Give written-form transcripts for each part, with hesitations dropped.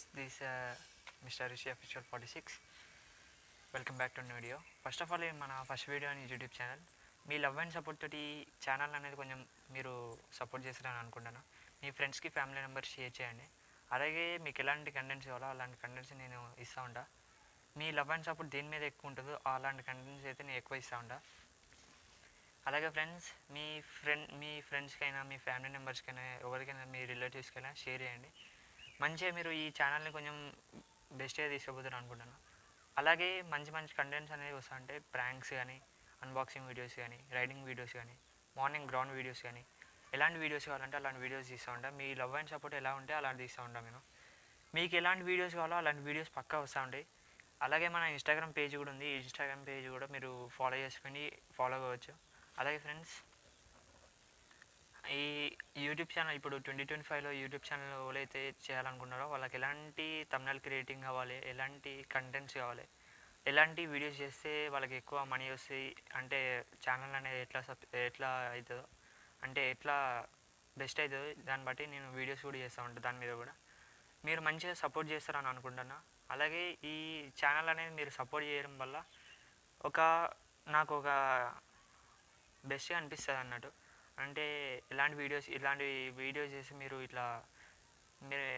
guys, this is Mr. Rishi Official 46. Welcome back to video. First of all మన first video అని YouTube channel me love and support తోటి channel అనేది కొంచెం మీరు support చేస్తారని అనుకుంటాను. మీ ఫ్రెండ్స్కి ఫ్యామిలీ మెంబర్స్ షేర్ చేయండి. అలాగే మీకు ఎలాంటి కంటెంట్స్ కావాలో అలాంటి కంటెంట్స్ నేను ఇస్తూ ఉంటా. మీ లవ్ అండ్ సపోర్ట్ దేని మీద ఎక్కువ ఉంటుందో అలాంటి కంటెంట్స్ అయితే నేను ఎక్కువ ఇస్తూ ఉంటా. అలాగే ఫ్రెండ్స్, మీ ఫ్రెండ్స్కైనా మీ ఫ్యామిలీ మెంబర్స్కైనా ఎవరికైనా మీ రిలేటివ్స్కైనా షేర్ చేయండి. మంచిగా మీరు ఈ ఛానల్ని కొంచెం బెస్ట్గా తీసుకోబోతున్నారు అనుకుంటున్నాను. అలాగే మంచి మంచి కంటెంట్స్ అనేవి వస్తూ ఉంటాయి. ప్రాంక్స్ కానీ, అన్బాక్సింగ్ వీడియోస్ కానీ, రైడింగ్ వీడియోస్ కానీ, మార్నింగ్ గ్రౌండ్ వీడియోస్ కానీ, ఎలాంటి వీడియోస్ కావాలంటే అలాంటి వీడియోస్ తీస్తూ ఉంటాం. మీ లవ్ అండ్ సపోర్ట్ ఎలా ఉంటే అలాంటి తీస్తూ ఉంటాం నేను. మీకు ఎలాంటి వీడియోస్ కావాలో అలాంటి వీడియోస్ పక్కా వస్తూ ఉంటాయి. అలాగే మన ఇన్స్టాగ్రామ్ పేజ్ కూడా ఉంది. ఇన్స్టాగ్రామ్ పేజ్ కూడా మీరు ఫాలో చేసుకొని ఫాలో అవ్వచ్చు. అలాగే ఫ్రెండ్స్, ఈ యూట్యూబ్ ఛానల్ ఇప్పుడు 2025లో యూట్యూబ్ ఛానల్ ఎవరైతే చేయాలనుకున్నారో వాళ్ళకి ఎలాంటి థంబ్నెయిల్ క్రియేటింగ్ కావాలి, ఎలాంటి కంటెంట్స్ కావాలి, ఎలాంటి వీడియోస్ చేస్తే వాళ్ళకి ఎక్కువ మనీ వస్తాయి, అంటే ఛానల్ అనేది ఎట్లా అవుతుందో, అంటే ఎట్లా బెస్ట్ అవుతుందో దాన్ని బట్టి నేను వీడియోస్ కూడా చేస్తూ ఉంటాను. దాని మీద కూడా మీరు మంచిగా సపోర్ట్ చేస్తారని అనుకుంటున్నా. అలాగే ఈ ఛానల్ అనేది మీరు సపోర్ట్ చేయడం వల్ల నాకు ఒక బెస్ట్గా అనిపిస్తుంది అన్నట్టు. అంటే ఇలాంటి వీడియోస్ చేసి మీరు మీరు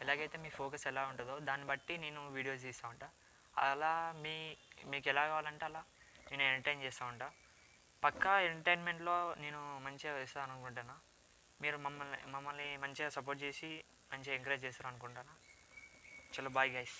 ఎలాగైతే మీ ఫోకస్ ఎలా ఉంటుందో దాన్ని బట్టి నేను వీడియోస్ తీస్తూ ఉంటా. అలా మీకు ఎలా కావాలంటే అలా నేను ఎంటర్టైన్ చేస్తూ ఉంటా. పక్కా ఎంటర్టైన్మెంట్లో నేను మంచిగా వేస్తాను అనుకుంటున్నా. మీరు మమ్మల్ని మంచిగా సపోర్ట్ చేసి మంచిగా ఎంకరేజ్ చేస్తారు అనుకుంటాను. చలో బాయ్ గైస్.